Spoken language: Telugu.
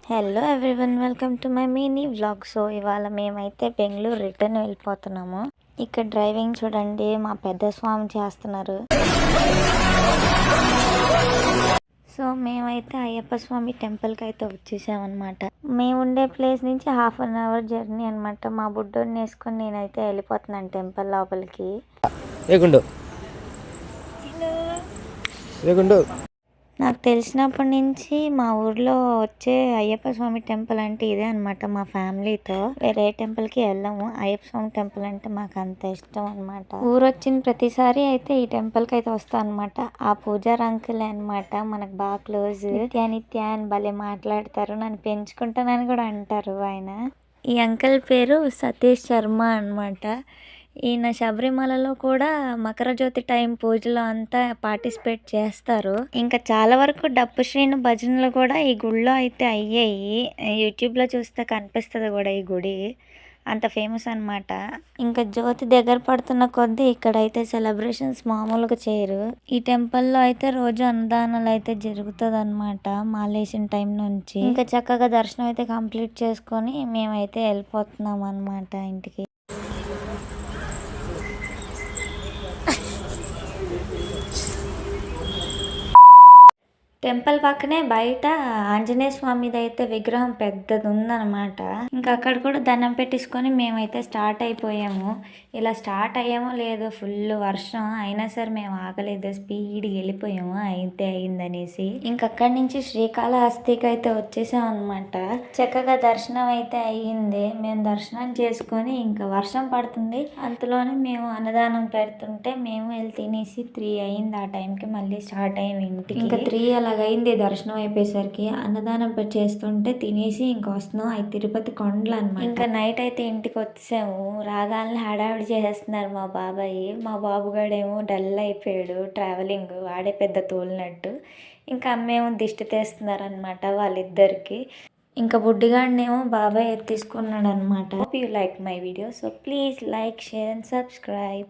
Hello everyone, welcome to my mini vlog. So ఇవాళ మేమైతే బెంగళూరు రిటర్న్ వెళ్ళిపోతున్నాము. ఇక్కడ డ్రైవింగ్ చూడండి, మా పెద్ద స్వామి చేస్తున్నారు. సో మేమైతే అయ్యప్ప స్వామి టెంపుల్కి అయితే వచ్చేసామన్నమాట. మేము ఉండే ప్లేస్ నుంచి 1/2 అవర్ జర్నీ అనమాట. మా బుడ్డోని వేసుకొని నేనైతే వెళ్ళిపోతున్నాను టెంపుల్ లోపలికి. నాకు తెలిసినప్పటి నుంచి మా ఊర్లో వచ్చే అయ్యప్ప స్వామి టెంపుల్ అంటే ఇదే అనమాట. మా ఫ్యామిలీతో వేరే టెంపుల్కి వెళ్ళాము. అయ్యప్ప స్వామి టెంపుల్ అంటే మాకు అంత ఇష్టం అనమాట. ఊరు వచ్చిన ప్రతిసారి అయితే ఈ టెంపుల్కి అయితే వస్తాం అనమాట. ఆ పూజారి అంకుల్ అనమాట, మనకు బాగా క్లోజ్. నిత్య అని భలే మాట్లాడతారు, నన్ను పెంచుకుంటానని కూడా అంటారు ఆయన. ఈ అంకుల్ పేరు సతీష్ శర్మ అనమాట. ఈయన శబరిమలలో కూడా మకర జ్యోతి టైం పూజలో అంతా పార్టిసిపేట్ చేస్తారు. ఇంకా చాలా వరకు డప్పు శ్రేణు భజనలు కూడా ఈ గుడిలో అయితే అయ్యాయి. యూట్యూబ్లో చూస్తే కనిపిస్తుంది కూడా ఈ గుడి, అంత ఫేమస్ అనమాట. ఇంకా జ్యోతి దగ్గర పడుతున్న కొద్దీ ఇక్కడైతే సెలబ్రేషన్స్ మామూలుగా చేయరు. ఈ టెంపుల్లో అయితే రోజు అన్నదానాలు అయితే జరుగుతుంది అనమాట. మాలేసిన టైం నుంచి ఇంకా చక్కగా దర్శనం అయితే కంప్లీట్ చేసుకొని మేమైతే వెళ్ళిపోతున్నాం అనమాట ఇంటికి. టెంపుల్ పక్కనే బయట ఆంజనేయ స్వామిది అయితే విగ్రహం పెద్దది ఉందన్నమాట. ఇంకా అక్కడ కూడా దండం పెట్టేసుకొని మేమైతే స్టార్ట్ అయిపోయాము. ఇలా స్టార్ట్ అయ్యామో లేదో ఫుల్ వర్షం అయినా సరే మేము ఆగలేదు, స్పీడ్గా వెళ్ళిపోయాము. అయితే అయిందనేసి ఇంకా అక్కడి నుంచి శ్రీకాళహస్తికి అయితే వచ్చేసాం అనమాట. చక్కగా దర్శనం అయితే అయ్యింది. మేము దర్శనం చేసుకొని ఇంకా వర్షం పడుతుంది, అంతలోనే మేము అన్నదానం పెడుతుంటే మేము వెళ్ళి తినేసి 3 అయింది. ఆ టైంకి మళ్ళీ స్టార్ట్ అయ్యాము ఇంటికి. ఇంకా 3 అలాగైంది దర్శనం అయిపోయేసరికి. అన్నదానం చేస్తుంటే తినేసి ఇంకా వస్తున్నాం. అవి తిరుపతి కొండలు అనమాట. ఇంకా నైట్ అయితే ఇంటికి వచ్చాము. రాగాలని హడావిడి చేసేస్తున్నారు మా బాబాయ్. మా బాబుగాడేమో డల్ అయిపోయాడు, ట్రావెలింగ్ వాడే పెద్ద తోలినట్టు. ఇంకా అమ్మేమో దిష్టి తీస్తున్నారు అనమాట వాళ్ళిద్దరికి. ఇంకా బుడ్డిగాడినేమో బాబాయ్ తీసుకున్నాడు అనమాట. Hope you like my video, so please like, share and subscribe.